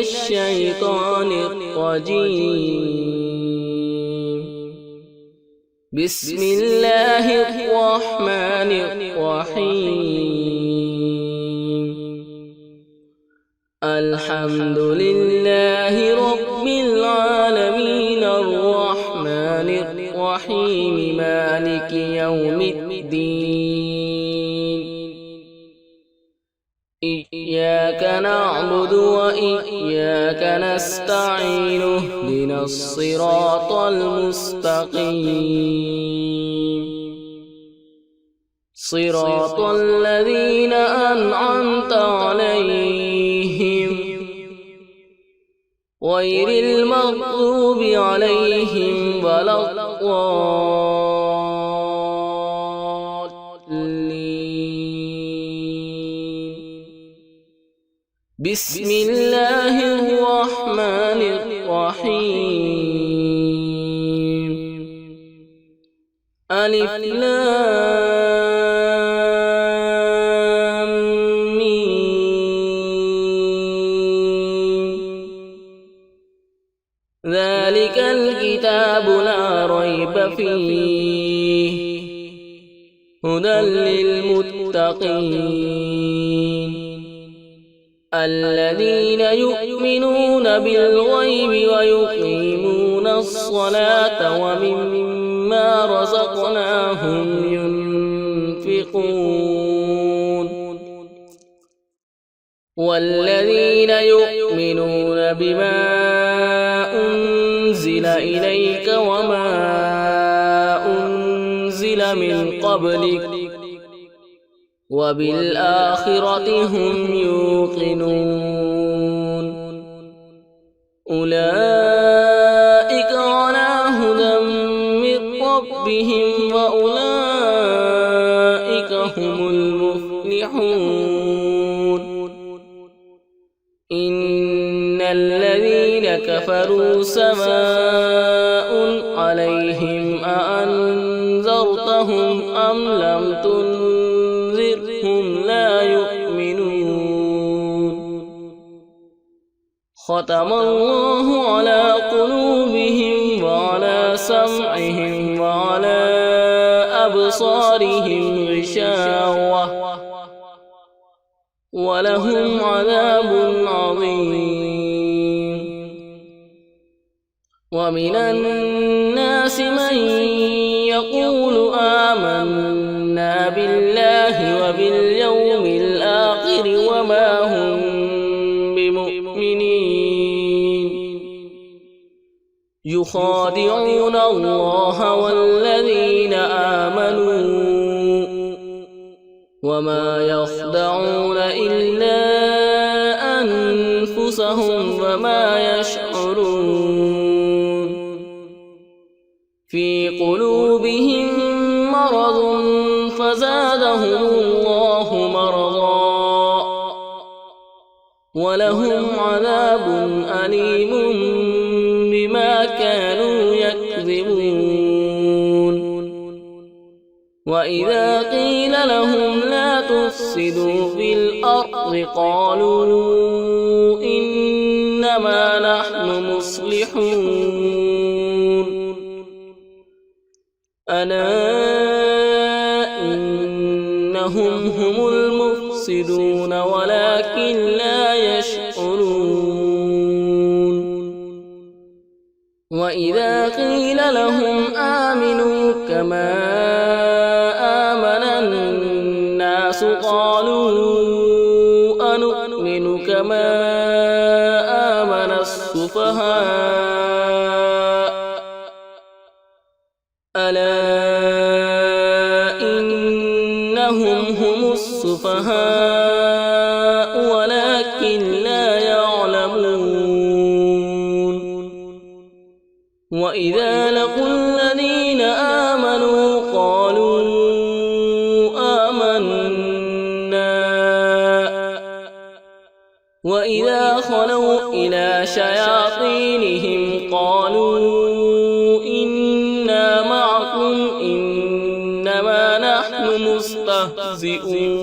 الشيطان الرجيم. بسم الله الرحمن الرحيم. الحمد لله رب العالمين الرحمن الرحيم مالك يوم الدين. إياك نعبد وإياك نستعين اهدنا الصراط المستقيم صراط الذين أنعمت عليهم غير المغضوب عليهم ولا الضالين. بسم الله الرحمن الرحيم. ألف لام ميم. ذلك الكتاب لا ريب فيه هدى للمتقين الذين يؤمنون بالغيب ويقيمون الصلاة ومما رزقناهم ينفقون والذين يؤمنون بما أنزل إليك وما أنزل من قبلك وبالآخرة هم يوقنون أولئك على هدى من ربهم وأولئك هم المفلحون. إن الذين كفروا سواء عليهم أأنذرتهم أم لم تنذرهم لا يؤمنون. ختم الله على قلوبهم وعلى سمعهم وعلى أبصارهم غشاوة ولهم عذاب عظيم. ومن الناس من يقول آمنا بالله وباليوم الآخر وما هم بمؤمنين يخادعون الله والذين آمنوا وما يخدعون إلا أنفسهم وما يشعرون. في قلوبهم مرض فزادهم الله مرضا ولهم عذاب أليم بما كانوا يكذبون. وإذا قيل لهم لا تفسدوا في الأرض قالوا إنما نحن مصلحون. ألا إنهم هم المفسدون ولكن لا يشعرون. وإذا قيل لهم آمنوا كما آمن الناس قالوا أنؤمن كما آمن السفهاء. ألا إنهم هم السفهاء ولكن لا يعلمون. وإذا لقوا الذين آمنوا قالوا آمنا وإذا خلوا إلى شياطينهم قالوا إنا معكم إنما نحن مستهزئون.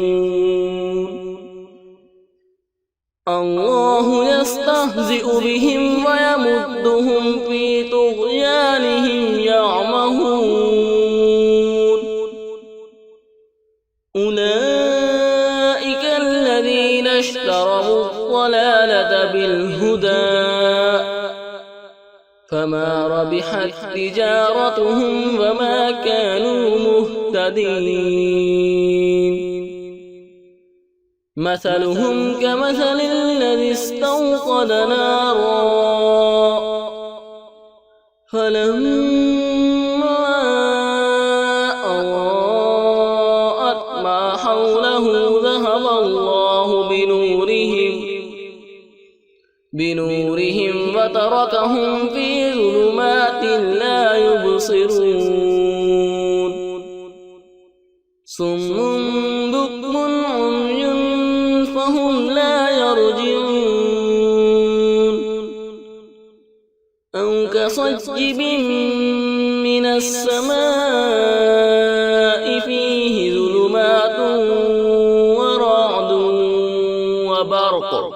الله يستهزئ بهم ويمدهم في طغيانهم يعمهون أولئك الذين اشتروا الضلالة بالهدى فما ربحت تجارتهم وما كانوا مهتدين مثلهم كمثل الذي استوقد نارا فلما أضاءت ما حوله ذهب الله بنورهم وتركهم في ظلمات لا يبصرون صم بكم عمي فهم لا يرجعون أو كصيب من السماء فيه ظلمات ورعد وبرق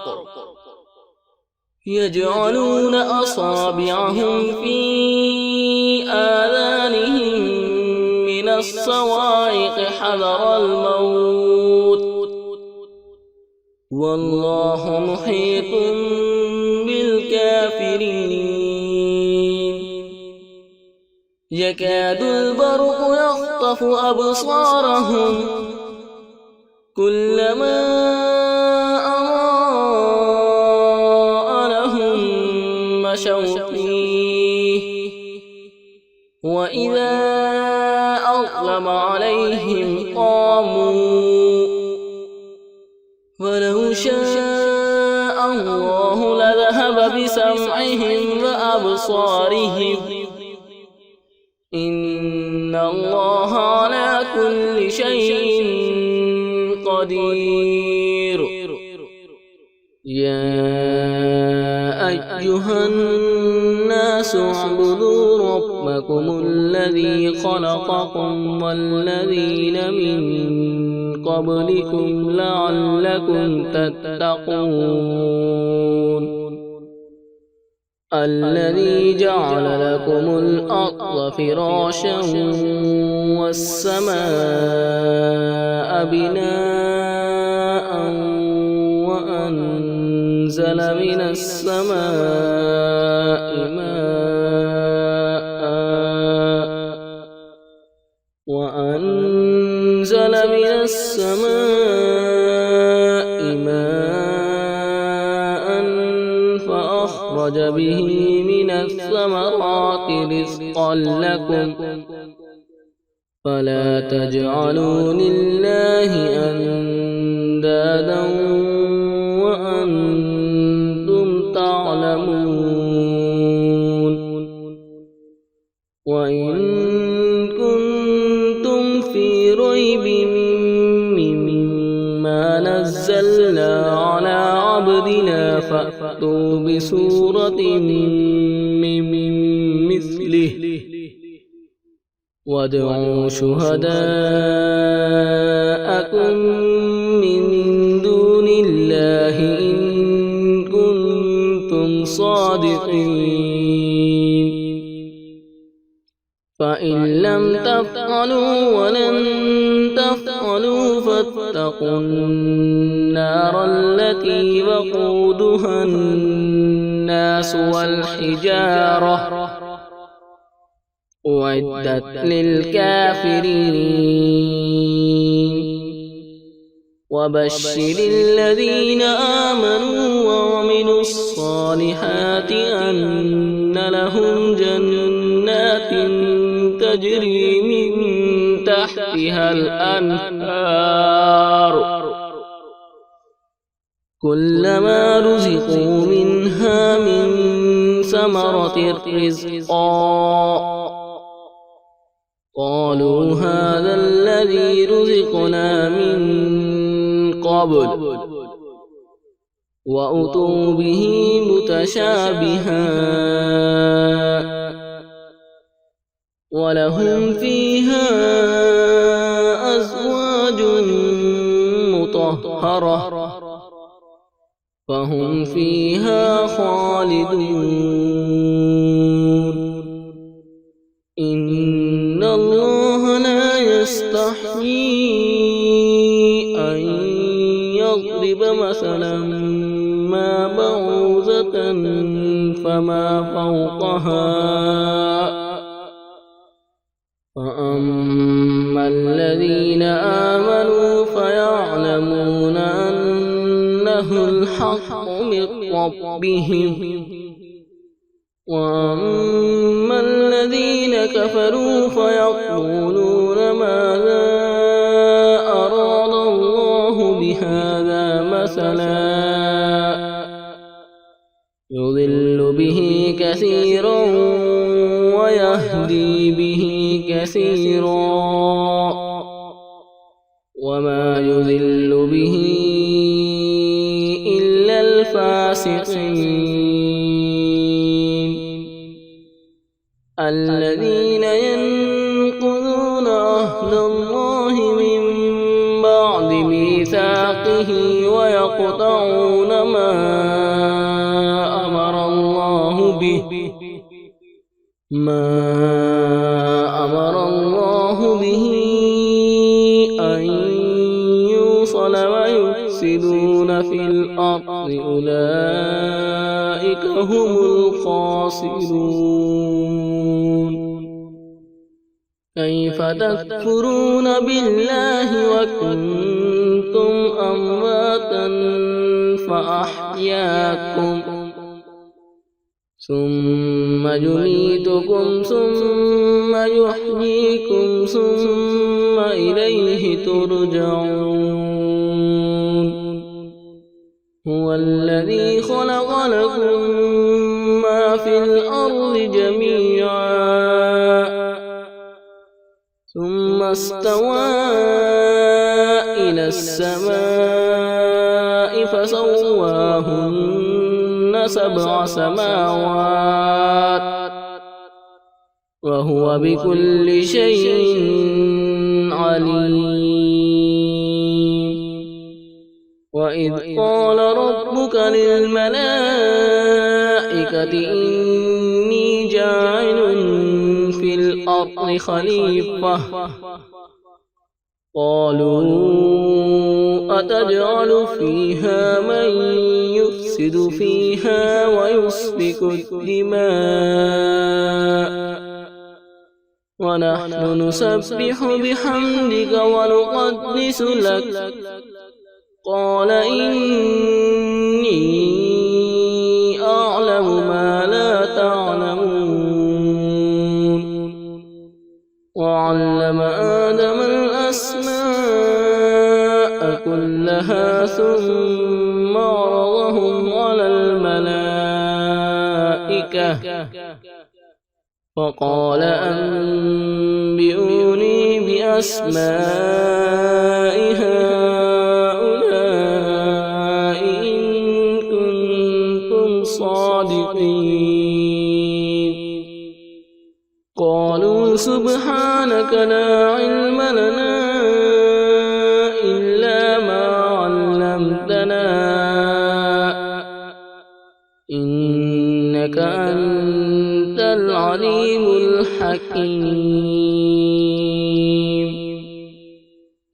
يجعلون أصابعهم في آذانهم من الصواعق حذر الموت والله محيط بالكافرين يكاد البرق يخطف أبصارهم كلما مشوا فيه وإذا أظلم عليهم قاموا ولو شاء الله لذهب بسمعهم وأبصارهم إن الله على كل شيء قدير يا أيها الناس اعبدوا ربكم الذي خلقكم والذين من قبلكم لعلكم تتقون الذي جعل لكم الأرض فراشا والسماء بناء وأنزل من السماء ماء فأخرج به من الثمرات رزقا لكم فلا تجعلوا لله أندادا وأنتم تعلمون وإن كنتم في ريب مما نزلنا على عبدنا فأتوا بسورة من مثله وادعوا شهداءكم من دون الله إن كنتم صادقين فإن لم تفعلوا ولن تفعلوا فاتقوا النار التي وقودها الناس والحجارة أعدت للكافرين وبشر الذين آمنوا وعملوا الصالحات أن لهم جنات تجري من تحتها الأنهار كلما رزقوا منها من ثمرة رزقا قالوا هذا الذي رزقنا من قبل وأتوا به متشابها ولهم فيها أزواج مطهرة فهم فيها خالدون إن الله لا يستحيي أن يضرب مثلا ما بعوضة فما فوقها فأما الذين آمنوا فيعلمون أنه الحق من ربهم وأما الذين كفروا فيقولون ماذا أراد الله بهذا مثلا يضل به كثيرا ويهدي به كثيرا وما يضل به إلا الفاسقين الذين ينقضون عهد الله من بعد ميثاقه ويقطعون ما أمر الله به أن يوصل ويفسدون في الأرض أولئك هم الخاسرون كيف تكفرون بالله وكنتم أمواتا فأحياكم ثم يميتكم ثم يحييكم ثم إليه ترجعون هو الذي خلق لكم ما في الأرض جميعا ثم استوى إلى السماء فسواهن 7 سماوات وهو بكل شيء عليم وإذ قال ربك للملائكة إني جاعل في الأرض خليفة قالوا أتجعل فيها من يفسد فيها ويسفك الدماء ونحن نسبح بحمدك ونقدس لك قال إني أعلم ما لا تعلمون وعلم آدم الأسماء كلها ثم عرضهم على الملائكة فقال أنبئوني بأسماء هؤلاء إن كنتم صادقين قالوا سبحانك لا علم لنا إلا ما علمتنا إنك أنت العليم الحكيم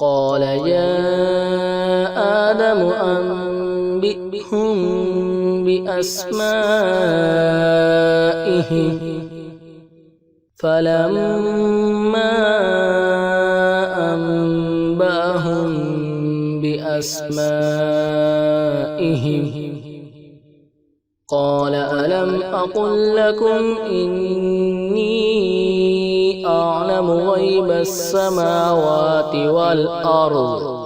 قال يا آدم أنبئهم بأسمائهم فلما أنبأهم بأسمائهم قال ألم أقل لكم إني أعلم غيب السماوات والأرض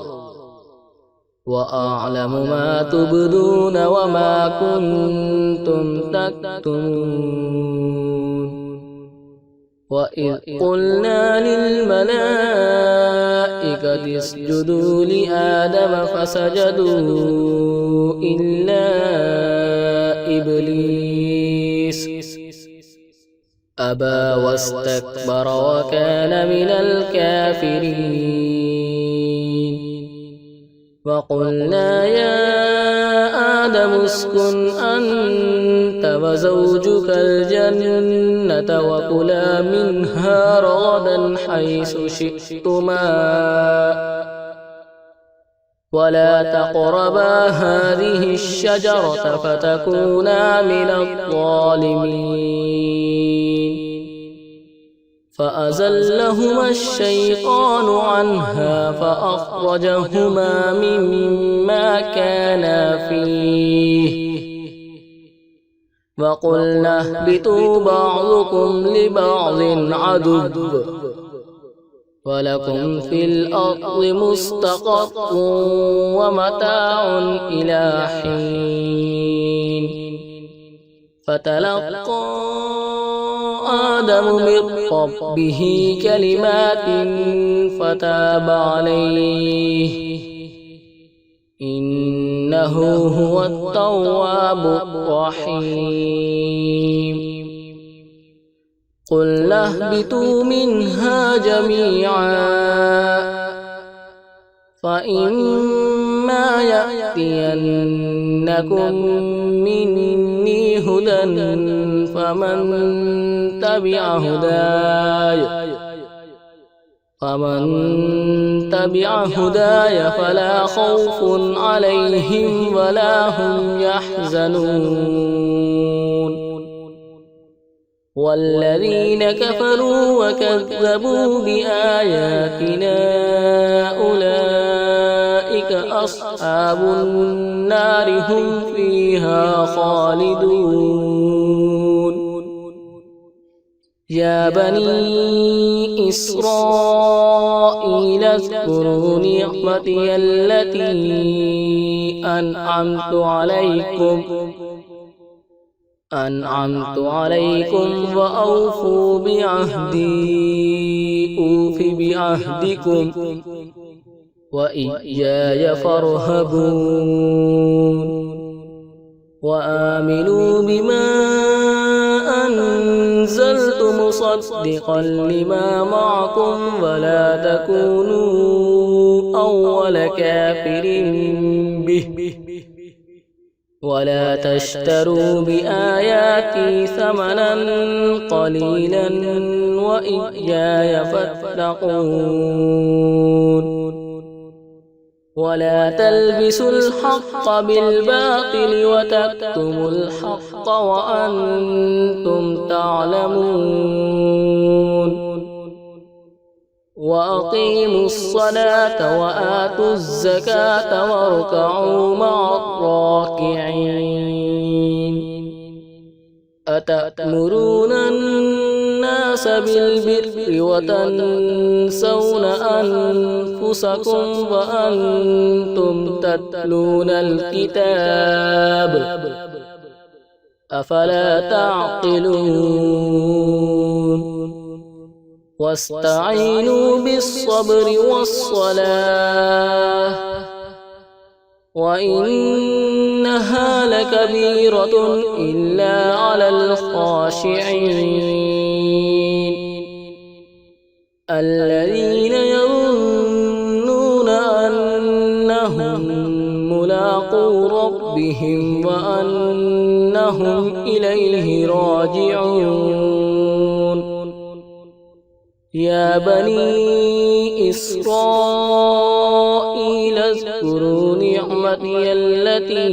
وأعلم ما تبدون وما كنتم تكتمون وإذ قلنا للملائكة اسجدوا لآدم فسجدوا إلا إبليس أبى واستكبر وكان من الكافرين وقلنا يا آدم اسكن أنت وزوجك الجنة وكلا منها رغدا حيث شئتما ولا تقربا هذه الشجرة فتكونا من الظالمين فأزلهما الشيطان عنها فأخرجهما مما كانا فيه وقلنا اهبطوا بعضكم لبعض عدو ولكم في الأرض مستقر ومتاع إلى حين فتلقى آدم من ربه كلمات فتاب عليه إنه هو التواب الرحيم قلنا اهبطوا منها جميعا فإما يأتينكم مني هدى فمن تبع هداي فلا خوف عليهم ولا هم يحزنون والذين كفروا وكذبوا بآياتنا أولئك أصحاب النار هم فيها خالدون يا بني إسرائيل اذكروا نعمتي التي أنعمت عليكم وأوفوا بعهدي أوف بعهدكم وإياي فارهبون وآمنوا بما أنزلت مصدقا لما معكم ولا تكونوا أول كافر به ولا تشتروا بآياتي ثمنا قليلا وإياي فاتقون ولا تلبسوا الحق بالباطل وتكتموا الحق وأنتم تعلمون وأقيموا الصلاة وآتوا الزكاة واركعوا مع الراكعين أتأمرون الناس بالبر وتنسون أنفسكم وأنتم تتلون الكتاب أفلا تعقلون واستعينوا بالصبر والصلاة وإنها لكبيرة إلا على الخاشعين الذين يظنون أنهم ملاقو ربهم وأنهم إليه راجعون يا بني إسرائيل اذكروا نعمتي التي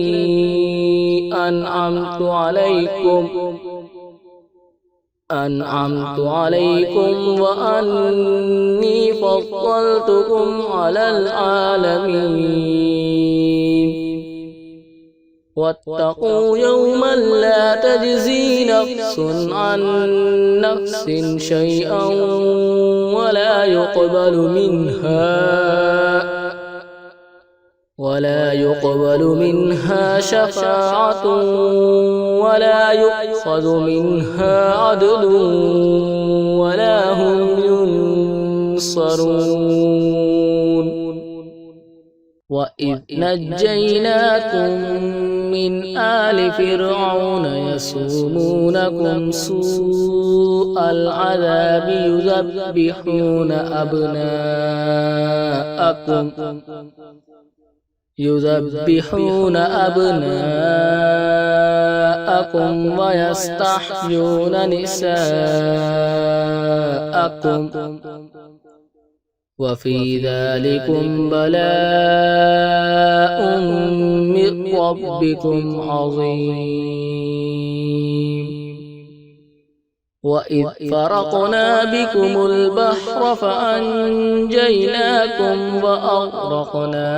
أنعمت عليكم وأني فضلتكم على العالمين واتقوا يوما لا تجزي نفس عن نفس شيئا ولا يقبل منها شفاعة ولا يؤخذ منها عدل ولا هم ينصرون وإذ نجيناكم من آل فرعون يسومونكم سوء العذاب يذبحون أبناءكم ويستحيون نساءكم وفي ذلكم بلاء من ربكم عظيم. وإذ فرقنا بكم البحر فأنجيناكم وأغرقنا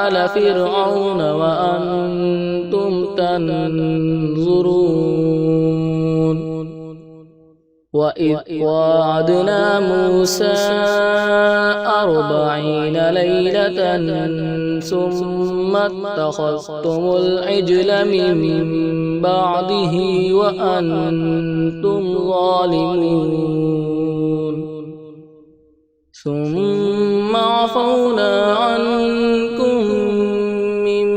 آل فرعون وأنتم تنظرون. وإذ واعدنا موسى 40 ليلة ثم اتخذتم العجل من بعده وأنتم ظالمون. ثم عفونا عنكم من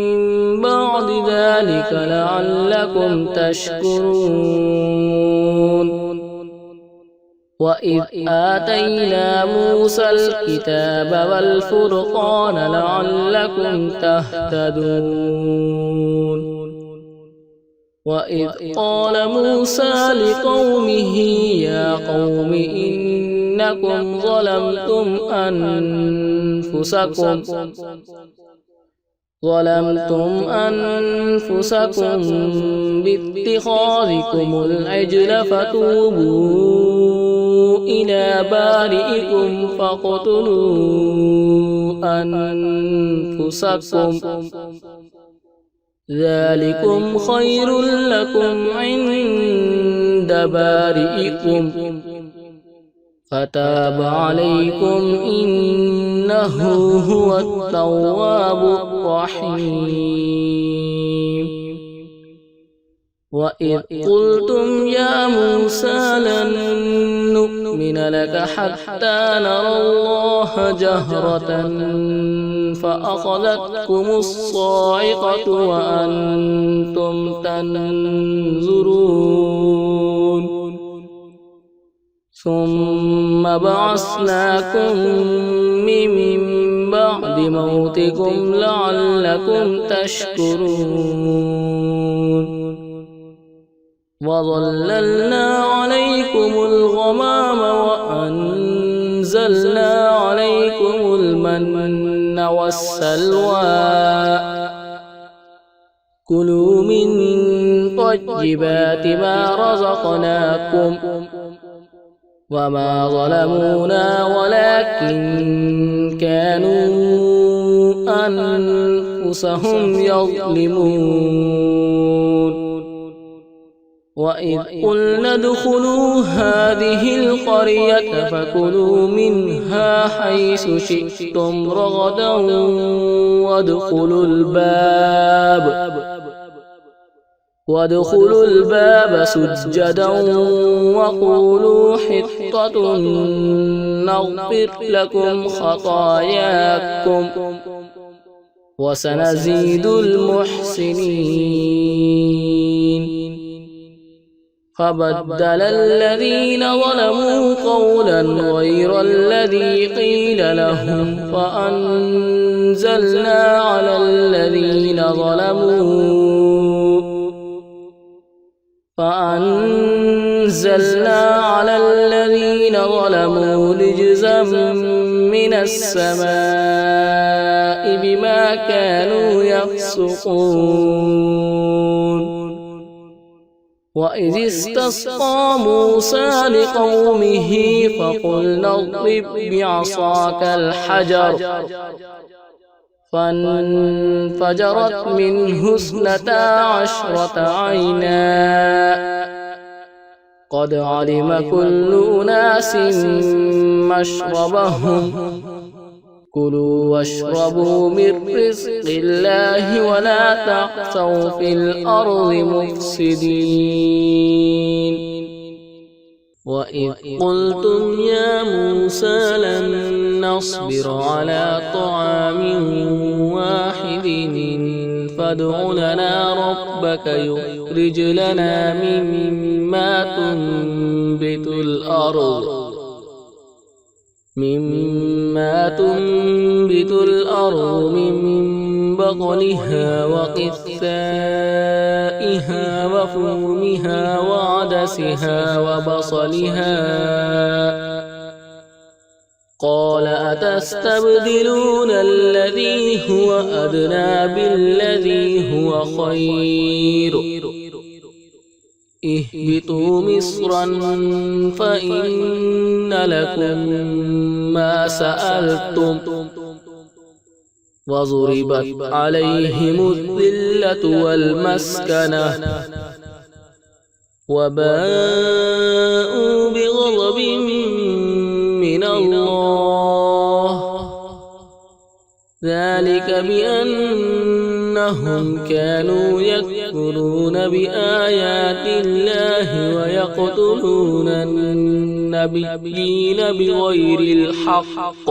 بعد ذلك لعلكم تشكرون. وإذ آتينا موسى الكتاب والفرقان لعلكم تهتدون. وإذ قال موسى لقومه يا قوم إنكم ظلمتم أنفسكم باتخاذكم العجل فتوبوا إلى بارئكم فاقتلوا أنفسكم ذلكم خير لكم عند بارئكم فتاب عليكم إنه هو التواب الرحيم. وإذ قلتم يا موسى لن نؤمن لك حتى نرى الله جهرة فأخذتكم الصاعقة وأنتم تنظرون. ثم بعثناكم من بعد موتكم لعلكم تشكرون. وظللنا عليكم الغمام وأنزلنا عليكم المن والسلوى كلوا من طيبات ما رزقناكم وما ظلمونا ولكن كانوا أنفسهم يظلمون. وإذ قلنا ادخلوا هذه القرية فكلوا منها حيث شئتم رغدا وادخلوا الباب سجدا وقولوا حطة نغفر لكم خطاياكم وسنزيد المحسنين. فبدل الذين ظلموا قولا غير الذي قيل لهم فأنزلنا على الذين ظلموا رجزا من السماء بما كانوا يفسقون. وإذ استسقى موسى لقومه فقلنا اضرب بعصاك الحجر فانفجرت منه 12 عينا قد علم كل أناس مشربهم كلوا واشربوا من رزق الله ولا تعثوا في الأرض مفسدين. وإذ قلتم يا موسى لن نصبر على طعام واحد فادع لنا ربك يخرج لنا مما تنبت الأرض مما تنبت الأرض من بقلها وقثائها وفومها وعدسها وبصلها قال أتستبدلون الذي هو أدنى بالذي هو خير اهبطوا مصرا فإن لكم ما سألتم وضربت عليهم الذلة والمسكنة وباءوا بغضب من الله ذلك بأنهم كانوا يكفرون بآيات الله ويقتلون النبيين بغير الحق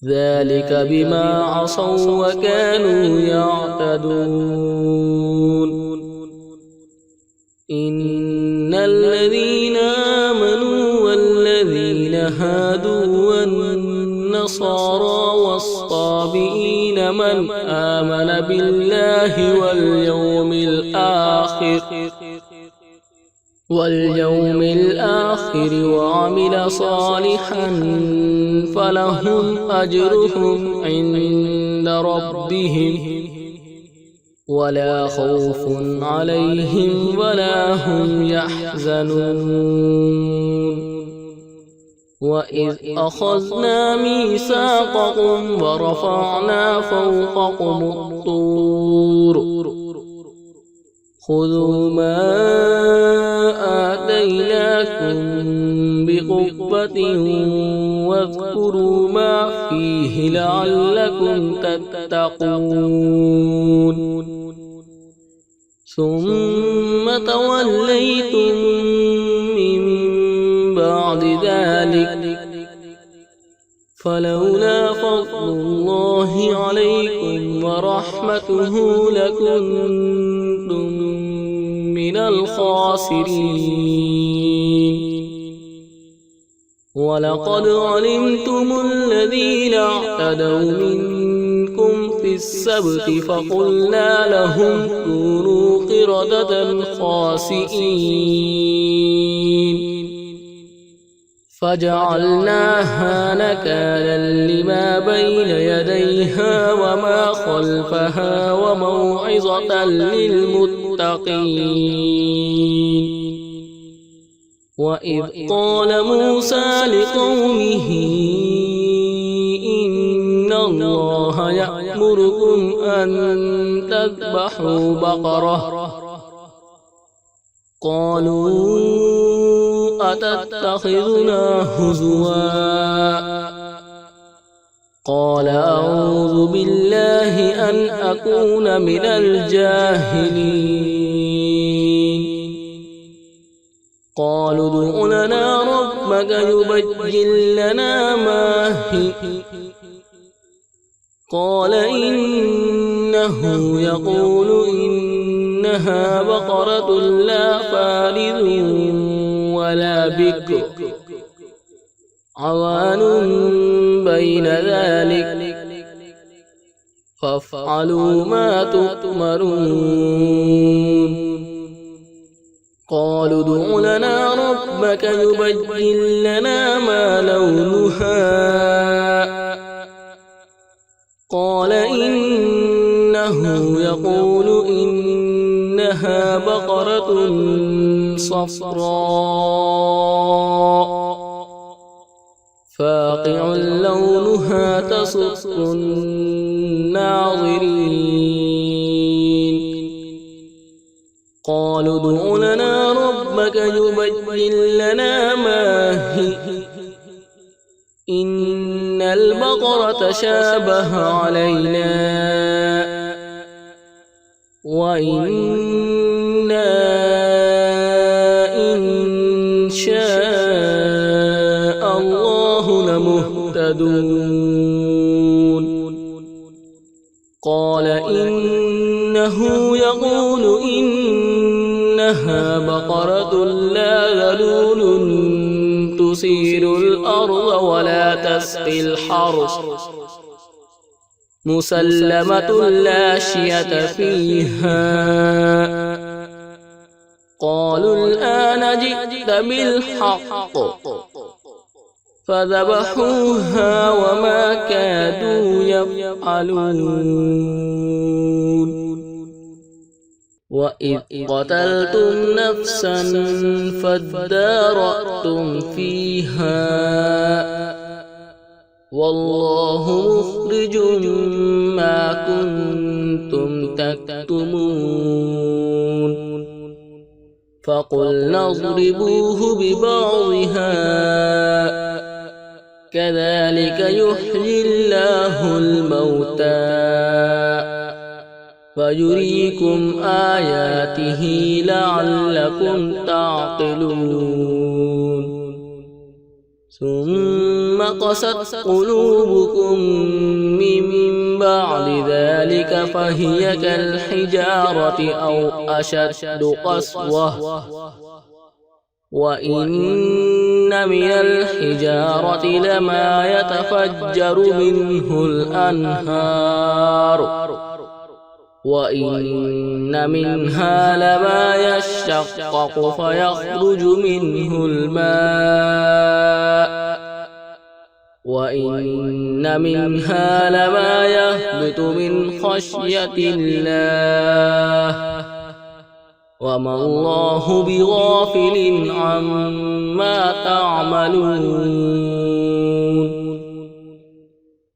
ذلك بما عصوا وكانوا يعتدون إن الذين آمنوا والذين هادوا والنصارى والصابئين من آمن بالله واليوم الآخر وعمل صالحا فلهم أجرهم عند ربهم ولا خوف عليهم ولا هم يحزنون وإذ أخذنا ميثاقكم ورفعنا فوقكم الطور خذوا ما آتيناكم بقوة واذكروا ما فيه لعلكم تتقون ثم توليتم من بعد ذلك فلولا فضل الله عليكم ورحمته لكنتم من الخاسرين ولقد علمتم الذين اعتدوا منكم في السبت فقلنا لهم كونوا قردة خاسئين فجعلناها نكالا لما بين يديها وما خلفها وموعظة للمتقين وإذ قال موسى لقومه إن الله يأمركم أن تذبحوا بقرة قالوا أتتخذنا هزوا قال أعوذ بالله أن أكون من الجاهلين قالوا ادع لنا ربك يبين لنا ما هي قال إنه يقول إنها بقرة لا فارض ولا بكر عوان بين ذلك فافعلوا ما تؤمرون قالوا ادع لنا ربك يبين لنا ما لونها قال إنه يقول إنها بقرة صفراء فاقع لونها تسر الناظرين قالوا ادع لنا ربك يبين لنا ما هي إن البقرة شابه علينا وإنا إن شاء الله لمهتدون قال إنه يقول إنها بقرة لا ذلول تثير الأرض ولا تسقي الحرث مسلمة لا شية فيها قالوا الآن جئت بالحق فذبحوها وما كادوا يفعلون وإذ قتلتم نفسا فادارأتم فيها والله مخرج ما كنتم تكتمون فقلنا اضربوه ببعضها كذلك يحيي الله الموتى ويريكم آياته لعلكم تعقلون ثم قست قلوبكم من بعد ذلك فهي كالحجارة أو أشد قسوة وإن من الحجارة لما يتفجر منه الأنهار وإن منها لما يشقق فيخرج منه الماء وإن منها لما يهبط من خشية الله وما الله بغافل عما تعملون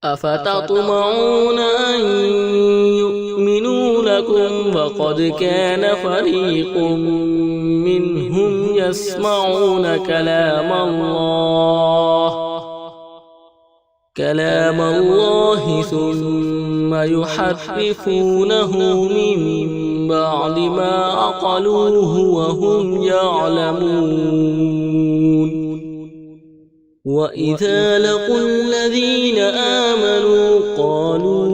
أفتطمعون أن يؤمنوا لكم وقد كان فريق منهم يسمعون كلام الله ثم يحرفونه من بعد ما عقلوه وهم يعلمون وإذا لقوا الذين آمنوا قالوا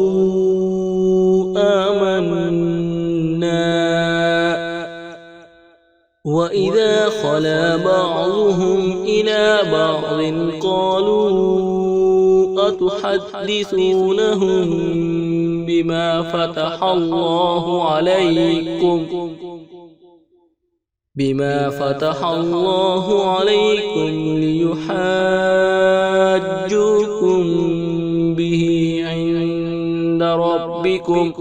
آمنا وإذا خلا بعضهم إلى بعض قالوا أتحدثونهم بما فتح الله عليكم ليحاجوكم به عند ربكم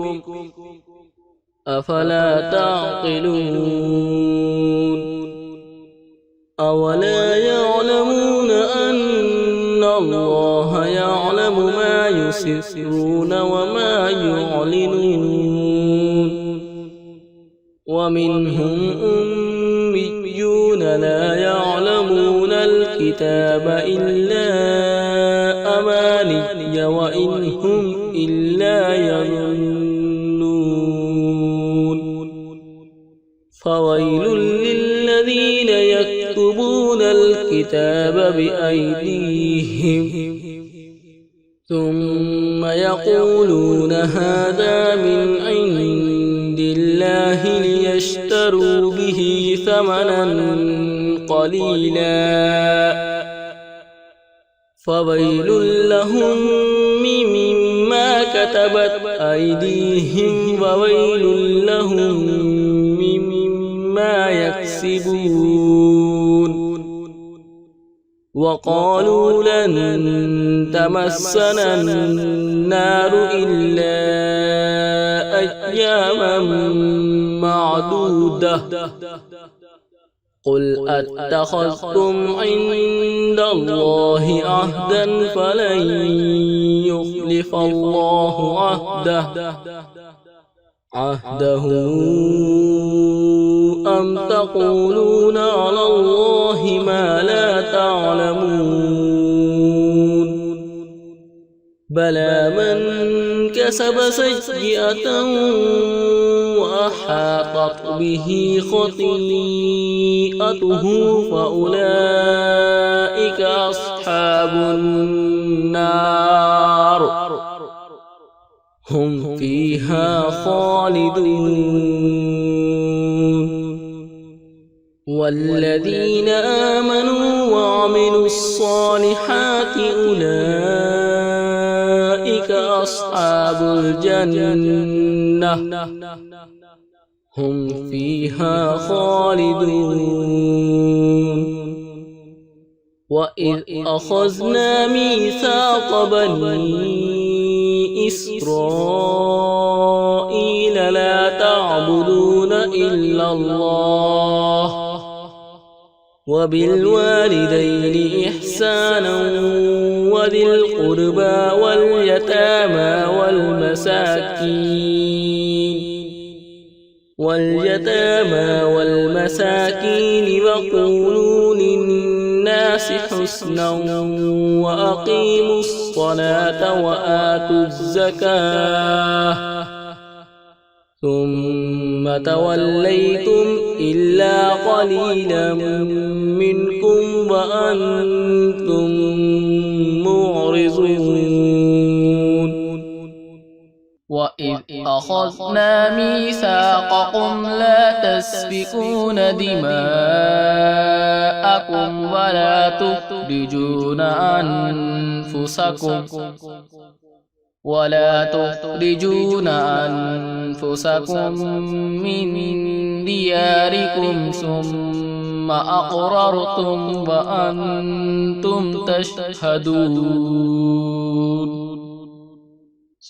أفلا تعقلون أولا يعلمون أن الله يعلم ما يسرون وما يعلنون ومنهم أميون لا يعلمون الكتاب إلا أماني وإن هم إلا يظنون فويل للذين يكتبون الكتاب بأيديهم ثم يقولون هذا من عند الله ليشتروا به ثمنا قليلا فويل لهم مما كتبت أيديهم وويل لهم مما يكسبون وقالوا لن تمسنا النار إلا أياما معدودة قل أتخذتم عند الله عهدا فلن يخلف الله عهده أم تقولون على الله ما لا تعلمون بلى من كسب سيئة وأحاطت به خطيئته فأولئك أصحاب النار هم فيها خالدون والذين آمنوا وعملوا الصالحات أولئك أصحاب الجنة هم فيها خالدون وإذ أخذنا ميثاق بني إسرائيل لا تعبدون إلا الله وبالوالدين إحسانا وذي القربى واليتامى والمساكين وقولوا للناس حسنا وأقيموا الصلاة وآتوا الزكاة ثم توليتم إلا قليلا منكم وأنتم معرضون وإذ أخذنا ميثاقكم لا تسفكون دماءكم ولا تخرجون أنفسكم من دياركم ثم أقررتم وأنتم تشهدون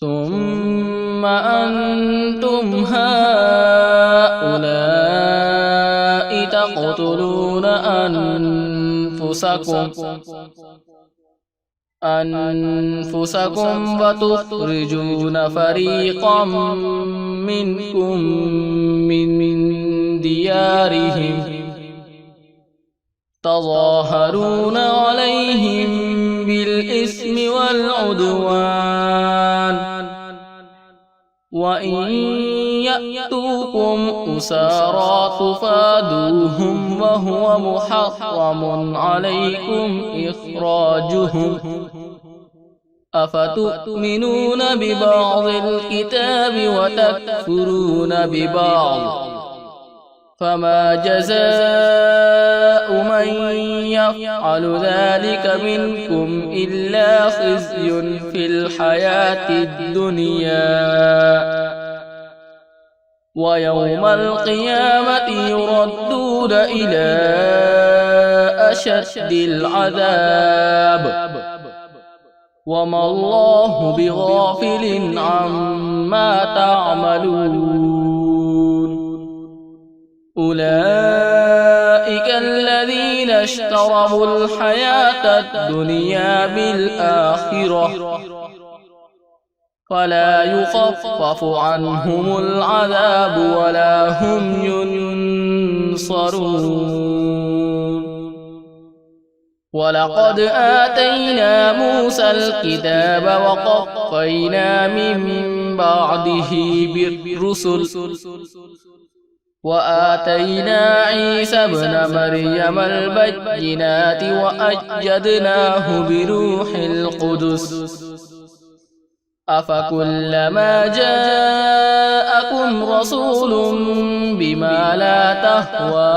ثم أنتم هؤلاء تقتلون أنفسكم وتخرجون فريقا منكم من ديارهم تظاهرون عليهم بالإثم والعدوان وإن يأتوكم أسارى تفادوهم وهو محرم عليكم إخراجهم أفتؤمنون ببعض الكتاب وتكفرون ببعض فما جزاء من يفعل ذلك منكم إلا خزي في الحياة الدنيا ويوم القيامة يردون إلى أشد العذاب وما الله بغافل عما تعملون أولئك الذين اشتروا الحياة الدنيا بالآخرة فلا يخفف عنهم العذاب ولا هم ينصرون ولقد آتينا موسى الكتاب وقفينا من بعده بالرسل وآتينا عيسى ابن مريم البينات وأيدناه بروح القدس أفكلما جاءكم رسول بما لا تهوى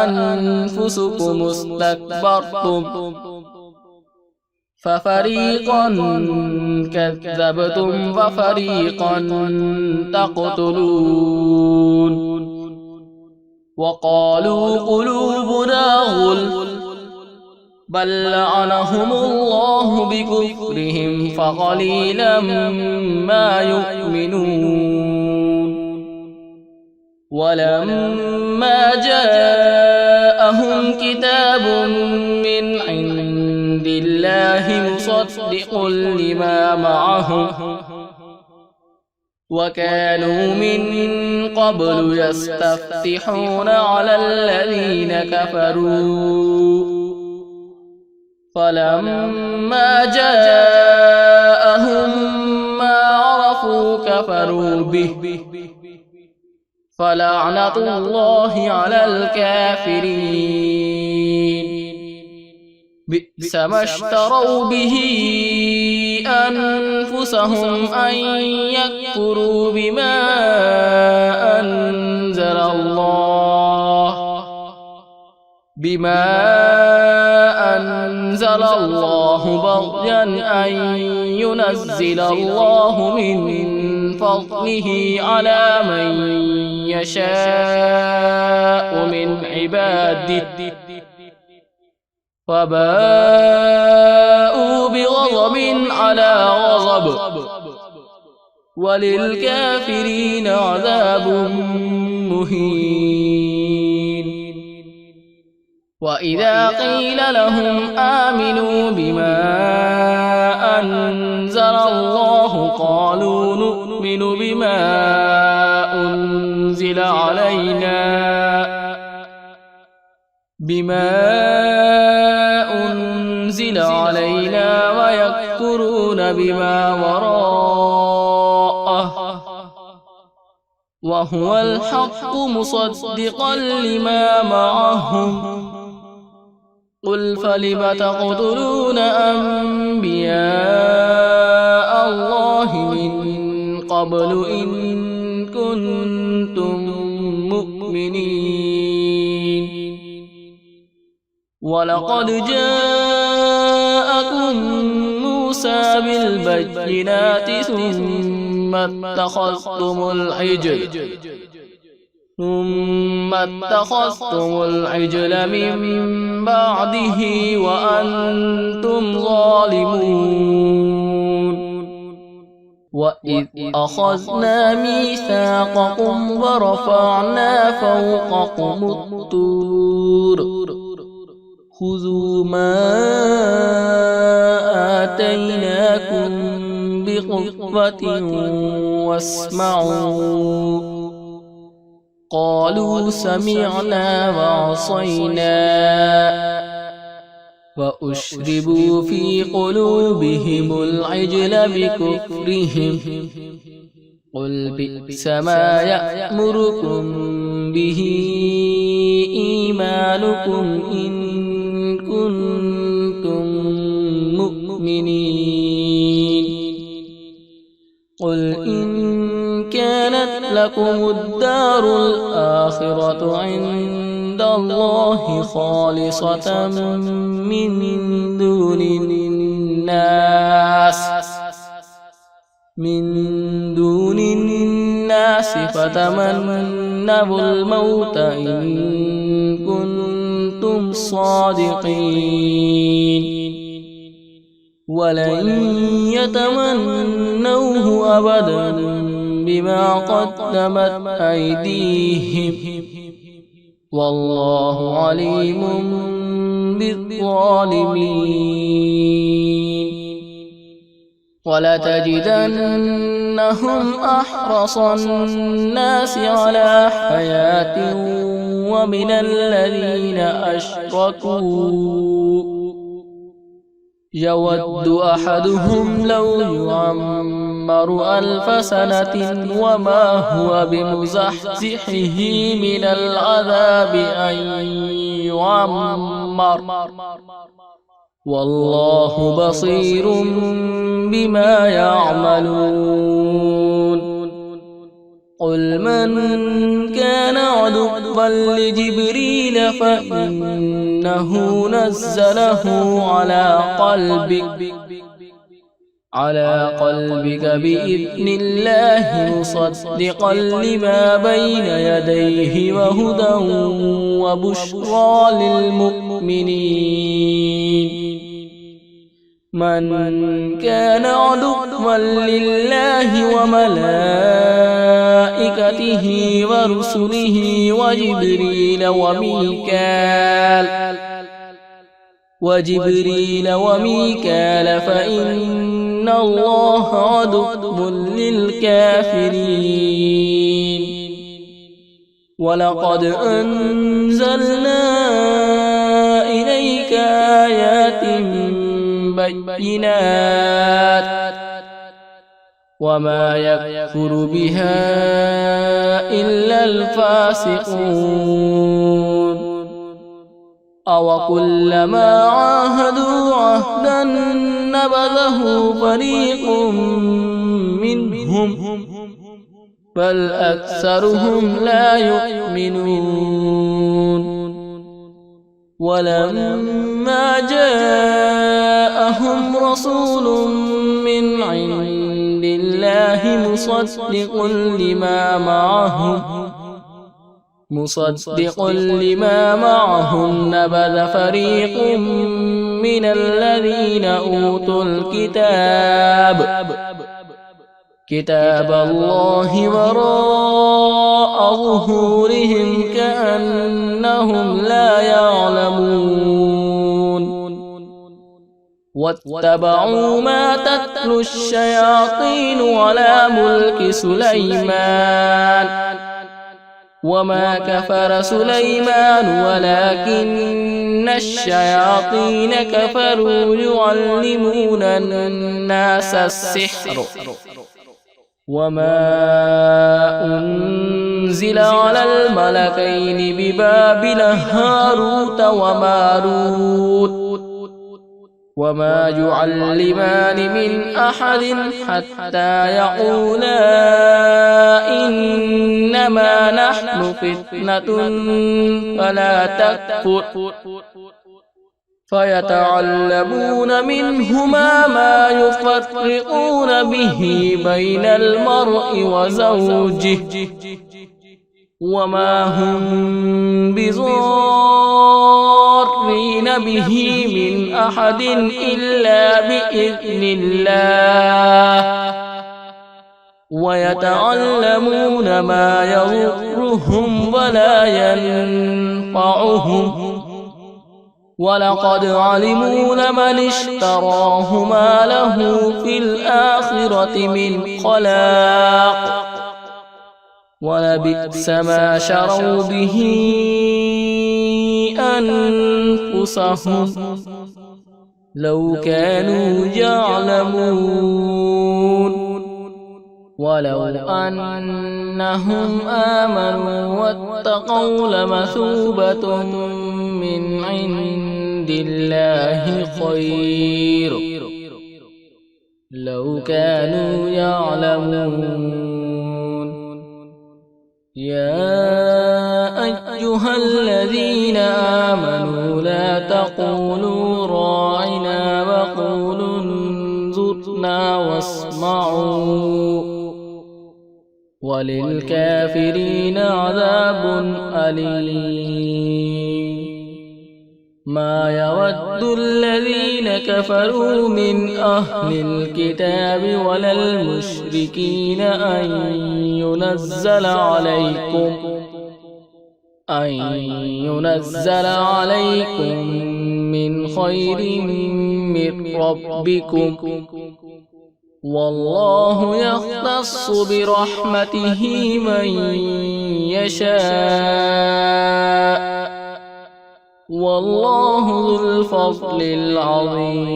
أنفسكم استكبرتم ففريقا كذبتم وفريقا تقتلون وقالوا قلوبنا غلف بل لعنهم الله بكفرهم فقليلا ما يؤمنون ولما جاءهم كتاب من عند الله مصدق لما معهم وكانوا من قبل يستفتحون على الذين كفروا فلما جاءهم ما عرفوا كفروا به فلعنة الله على الكافرين بئس ما اشتروا به أنفسهم أن يكفروا بما أنزل الله بما أنزل الله بغيا أن ينزل الله من فضله على من يشاء من عباده فباءوا بغضب على غضب وللكافرين عذاب مهين. وإذا قيل لهم آمنوا بما أنزل الله قالوا نؤمن بما أنزل علينا ويكفرون بما وراءه وهو الحق مصدقا لما معهم قل فلم تقتلون أنبياء الله من قبل إن كنتم مؤمنين ولقد جاءكم موسى بالبينات ثم اتخذتم العجل من بعده وأنتم ظالمون. وإذ أخذنا ميثاقكم ورفعنا فوقكم الطور خذوا ما آتيناكم بقوة واسمعوا قالوا سمعنا وعصينا وأشربوا في قلوبهم العجل بكفرهم قل بئس ما يأمركم به إيمانكم إن كنتم مؤمنين. قل إن كانت لكم الدار الآخرة عند الله خالصة من دون الناس فتمنوا الموت إن كنتم صادقين ولن يتمنوه أبدا بما قدمت أيديهم والله عليم بالظالمين. ولتجدنهم أحرص الناس على حياة ومن الذين أشركوا يود أحدهم لو يعمر 1000 سنة وما هو بمزحزحه من العذاب أن يعمر والله بصير بما يعملون. قل من كان عدوا لجبريل فإنه نزله على قلبك بإذن الله مصدقا لما بين يديه وهدى وبشرى للمؤمنين. من كان عدوا لله وملائكته ورسله وجبريل وميكال فإن الله عدو للكافرين. ولقد أنزلنا إليك آيات بينات وما يكفر بها إلا الفاسقون. أوكلما عاهدوا عهدا نبذه فريق منهم بل أكثرهم لا يؤمنون. ولما جاءهم رسول من عند الله مصدق لما معهم نبذ فريق من الذين أوتوا كتاب الله وراء ظهورهم كأنهم لا يعلمون واتبعوا ما تتلو الشياطين على ملك سليمان وما كفر سليمان ولكن الشياطين كفروا يعلمون الناس السحر وما أنزل على الملكين ببابل هاروت وماروت وما يعلمان من أحد حتى يقولا إنما نحن فتنة فلا تكفر فيتعلمون منهما ما يفرقون به بين المرء وزوجه وما هم بضارين به من أحد إلا بإذن الله ويتعلمون ما يضرهم ولا ينفعهم ولقد علموا لمن اشتراه ما له في الآخرة من خلاق ولبئس ما شروا به أنفسهم لو كانوا يعلمون ولو أنهم آمنوا واتقوا لمثوبة من عند الله خير لو كانوا يعلمون يا أيها الذين آمنوا لا تقولوا راعنا وقولوا انظرنا واسمعوا وللكافرين عذاب أليم ما يود الذين كفروا من أهل الكتاب ولا المشركين أن ينزل عليكم من خير من ربكم والله يختص برحمته من يشاء والله ذو الفضل العظيم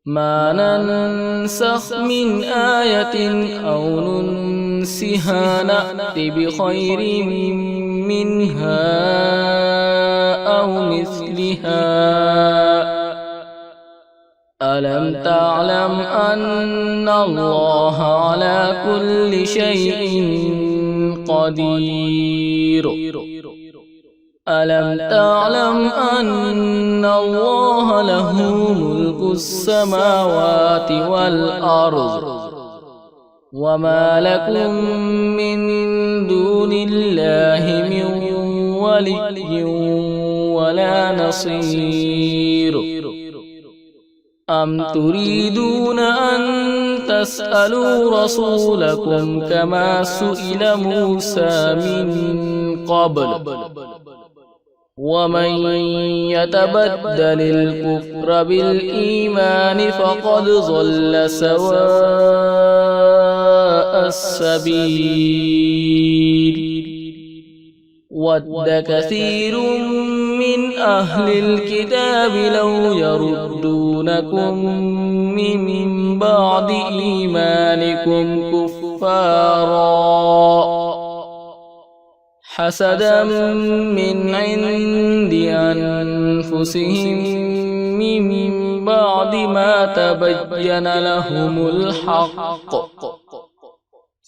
ما ننسخ من آية أو ننسها نأت بخير منها أو مثلها ألم تعلم أن الله على كل شيء قدير ألم تعلم أن الله له ملك السماوات والأرض وما لكم من دون الله من ولي ولا نصير أم تريدون أن تسألوا رسولكم كما سئل موسى من قبل ومن يتبدل الكفر بالإيمان فقد ضل سواء السبيل ود كثير من أهل الكتاب لو يردونكم من بعد إيمانكم كفارا حسدا من عند أنفسهم من بعد ما تبين لهم الحق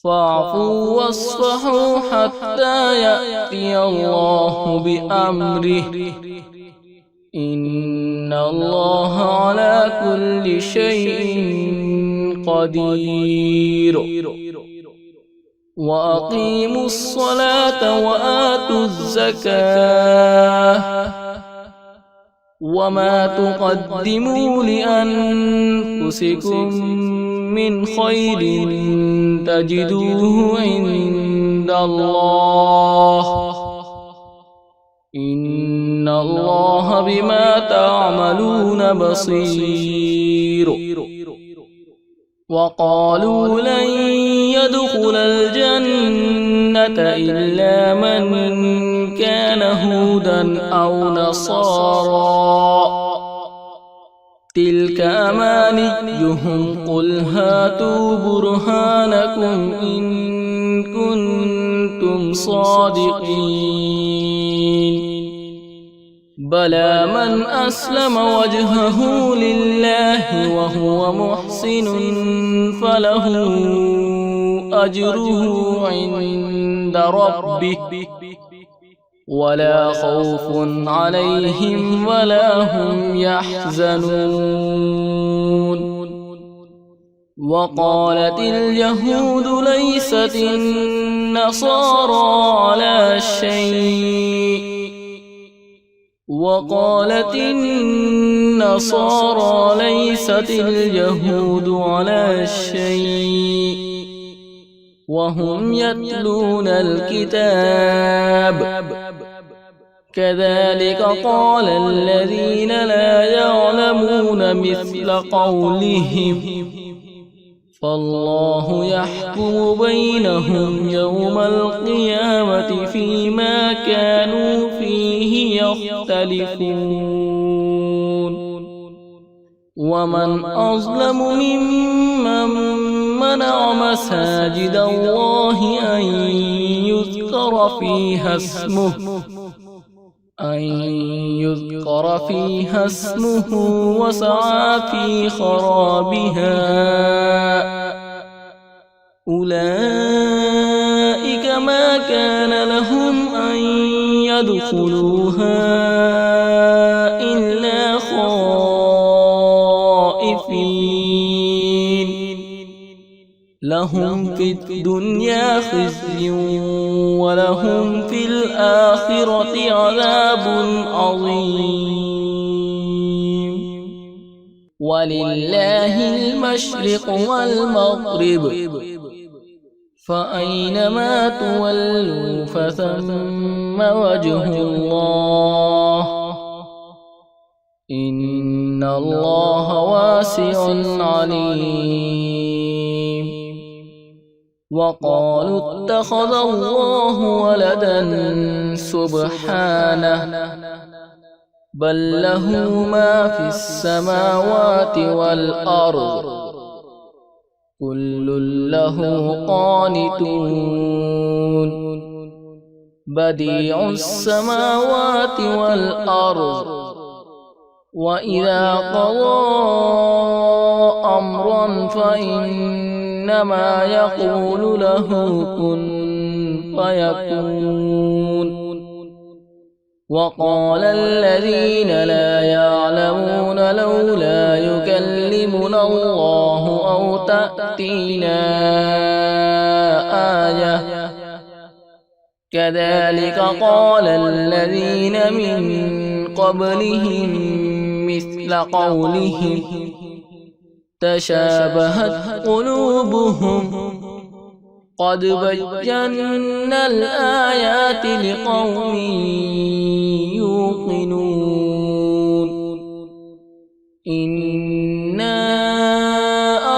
فاعفوا واصفحوا حتى يأتي الله بأمره إن الله على كل شيء قدير وأقيموا الصلاة وآتوا الزكاة وما تقدموا لأنفسكم من خير تجدوه عند الله إن الله بما تعملون بصير وقالوا لن يدخل الجنة إلا من كان هودا أو نصارى تلك أمانيهم قل هاتوا برهانكم إن كنتم صادقين بلى من أسلم وجهه لله وهو محسن فله أجره عند ربه ولا خوف عليهم ولا هم يحزنون وقالت اليهود ليست النصارى على شيء وقالت النصارى ليست اليهود على شيء وهم يتلون الكتاب كذلك قال الذين لا يعلمون مثل قولهم فالله يحكم بينهم يوم القيامة فيما كانوا فيه يختلفون ومن أظلم ممن منع مساجد الله أن يذكر فيها اسمه وسعى في خرابها أولئك ما كان لهم أن يدخلوها إلا خائفين لهم في الدنيا خزي ولهم في الآخرة عذاب عظيم ولله المشرق والمغرب فأينما تولوا فثم وجه الله إن الله واسع عليم وقالوا اتخذ الله ولدا سبحانه بل له ما في السماوات والأرض كل له قانتون بديع السماوات والأرض وإذا قضى أمرا فإنما يقول له كن فيكون وقال الذين لا يعلمون لولا يكلمنا الله أو تأتينا آية كذلك قال الذين من قبلهم مثل قولهم تشابهت قلوبهم قد بينا الآيات لقوم يوقنون إنا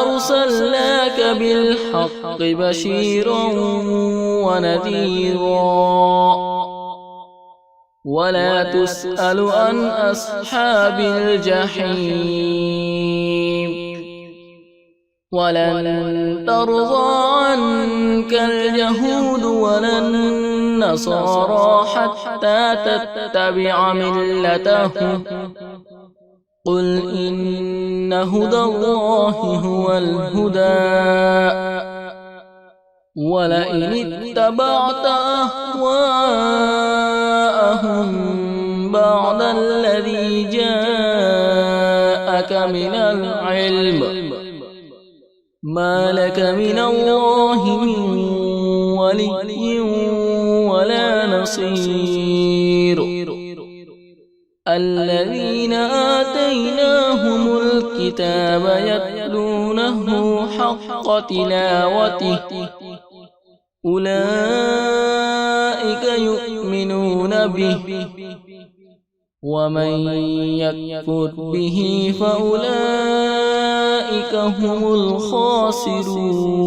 أرسلناك بالحق بشيرا ونذيرا ولا تسأل عن أصحاب الجحيم ولن ترضى عنك اليهود ولا النصارى حتى تتبع ملتهم قل إن هدى الله هو الهدى ولئن اتبعت أهواءهم بعد الذي جاءك من العلم ما لك من الله من ولي ولا نصير. الذين آتيناهم الكتاب يتلونه حق تلاوته أولئك يؤمنون به ومن يكفر به فأولئك هم الخاسرون.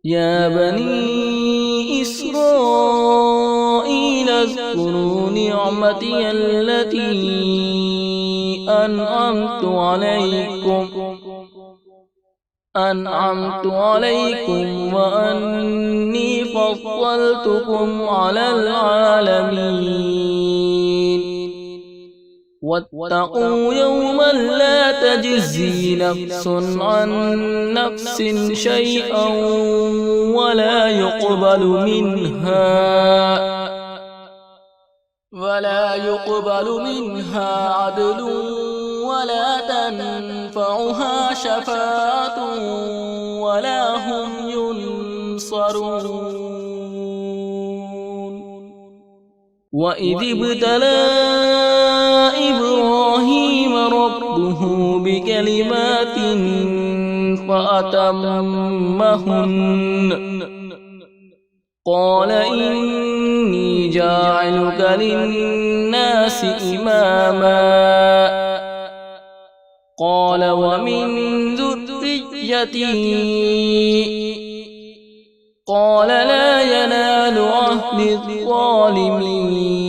يا بني إسرائيل اذكروا نعمتي التي أنعمت عليكم وأني فضلتكم على العالمين. واتقوا يوما لا تجزي نفس عن نفس شيئا ولا يقبل منها عدل ولا تنفعها شفاعة ولا هم ينصرون. وإذ ابتلى إبراهيم ربه بكلمات فأتمهن قال إني جاعلك للناس إماما قال ومن ذريتي قال لا ينال عهد الظالمين.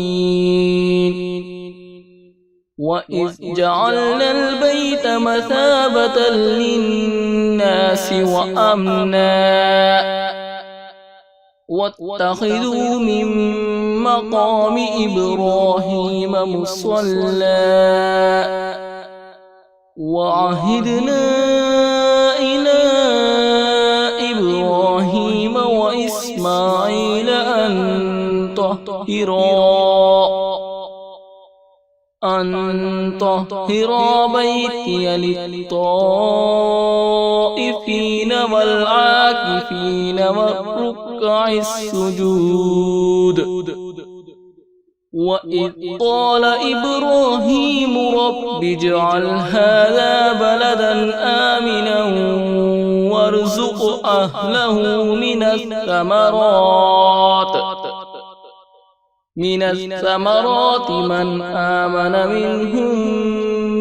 وإذ جعلنا البيت مثابة للناس وأمنا واتخذوا من مقام إبراهيم مصلى وعهدنا إلى إبراهيم وإسماعيل أن طهرا بيتي للطائفين والعاكفين والركع السجود. وإذ قال إبراهيم رب اجعل هذا بلدا آمنا وارزق أهله من الثمرات من آمن منهم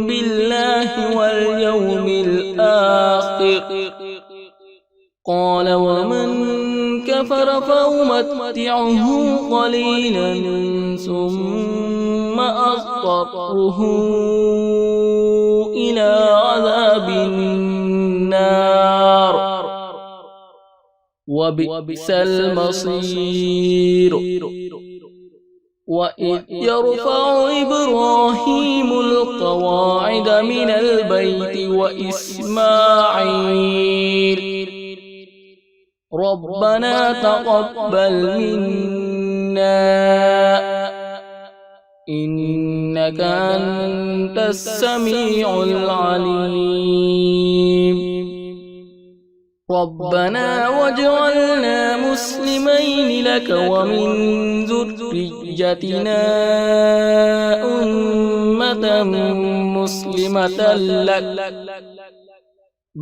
بالله واليوم الآخر قال ومن كفر فأمتعه قليلا ثم أضطره إلى عذاب النار وبئس المصير. وإذ يرفع إبراهيم القواعد من البيت وإسماعيل ربنا تقبل منا إنك أنت السميع العليم. ربنا واجعلنا مسلمين لك ومن ذريتنا أمة مسلمة لك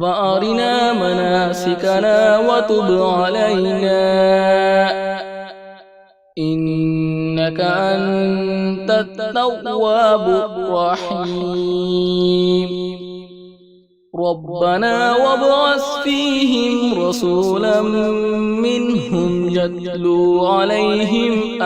وأرنا مناسكنا وتب علينا إنك أنت التواب الرحيم. ربنا وابعث فيهم رسولا منهم يتلو عليهم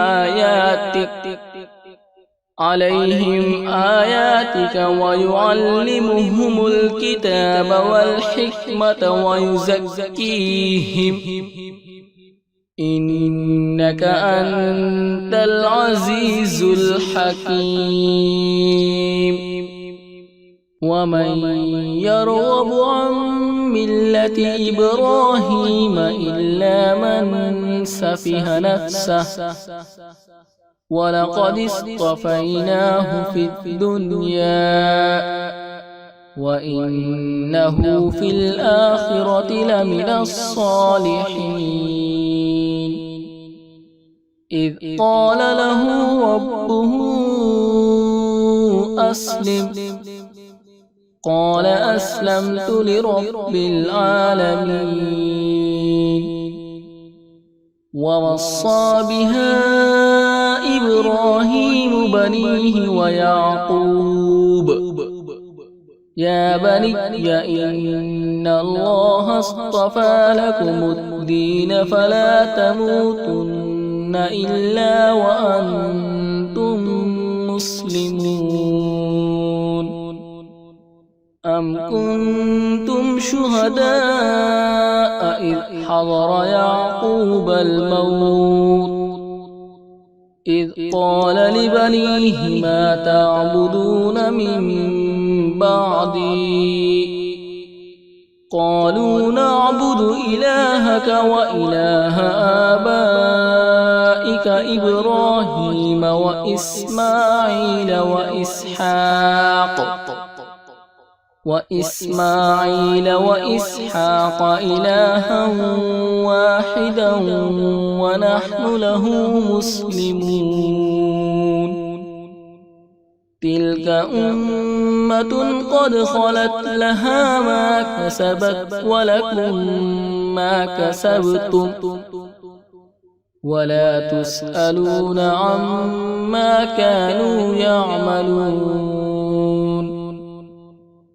آياتك ويعلمهم الكتاب والحكمة ويزكيهم إنك أنت العزيز الحكيم. ومن يرغب عن ملة إبراهيم إلا من سفه نفسه ولقد اصطفيناه في الدنيا وإنه في الآخرة لمن الصالحين إذ قال له ربه أسلم قال أسلمت لرب العالمين ووصى بها إبراهيم بنيه ويعقوب يا بني إن الله اصطفى لكم الدين فلا تموتن إلا وأنتم مسلمون أم كنتم شهداء إذ حضر يعقوب الموت إذ قال لبنيه ما تعبدون من بعدي قالوا نعبد إلهك وإله آبائك إبراهيم وإسماعيل وإسحاق إلها واحدا ونحن له مسلمون تلك أمة قد خلت لها ما كسبت ولكم ما كسبتم ولا تسألون عما كانوا يعملون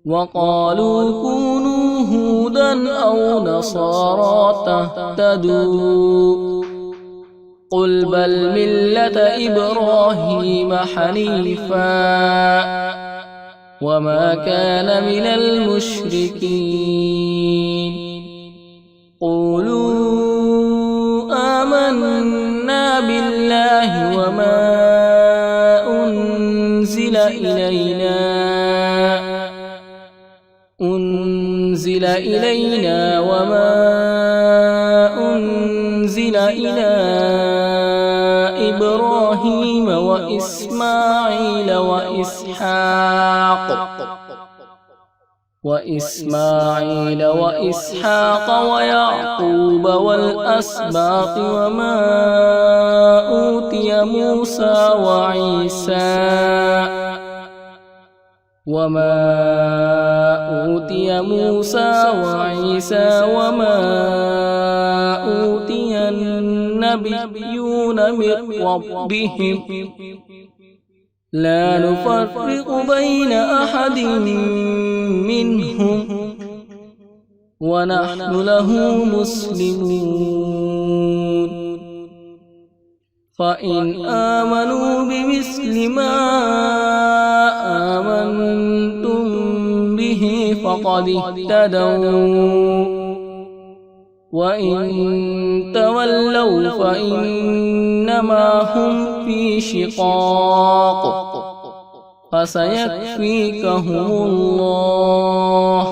وقالوا كونوا هودا أو نصارى تهتدوا قل بل ملة إبراهيم حنيفا وما كان من المشركين قولوا آمنا بالله وما أنزل إلينا وما أنزل إلى إبراهيم وإسماعيل وإسحاق ويعقوب والأسباط وما أوتي موسى وعيسى وما أوتي النبيون من ربهم لا نفرق بين أحد منهم ونحن له مسلمون فإن آمنوا بمثل ما آمنتم به فقد اهتدوا وإن تولوا فإنما هم في شقاق فسيكفيكهم الله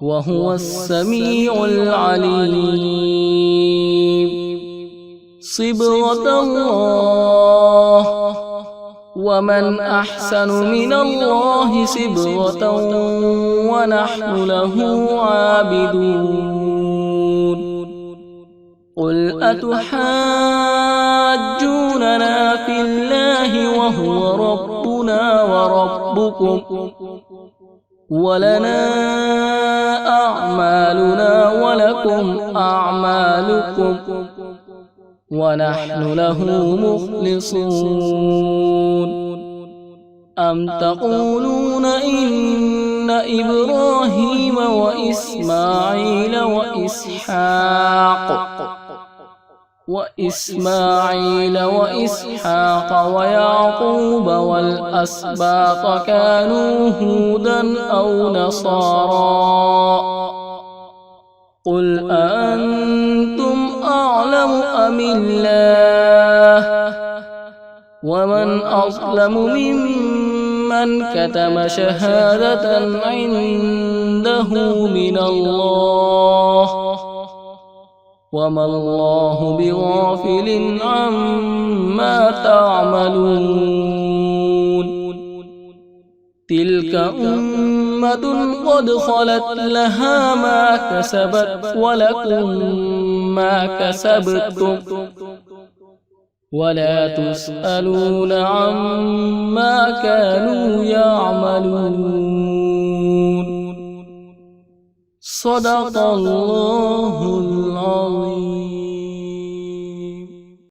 وهو السميع العليم صبغة الله ومن أحسن من الله صبغة ونحن له عابدون قل أتحاجوننا في الله وهو ربنا وربكم ولنا أعمالنا ولكم أعمالكم ونحن له مخلصون أم تقولون إن إبراهيم وإسماعيل وإسحاق ويعقوب والأسباط كانوا هودا أو نصارى قل أأنتم أعلم أم الله ومن أظلم ممن من كتم شهادة عنده من الله وما الله بغافل عما تعملون تلك أمة قد خلت لها ما كسبت ولكم ما كسبتم ولا تسألون عما كانوا يعملون صدق الله العظيم.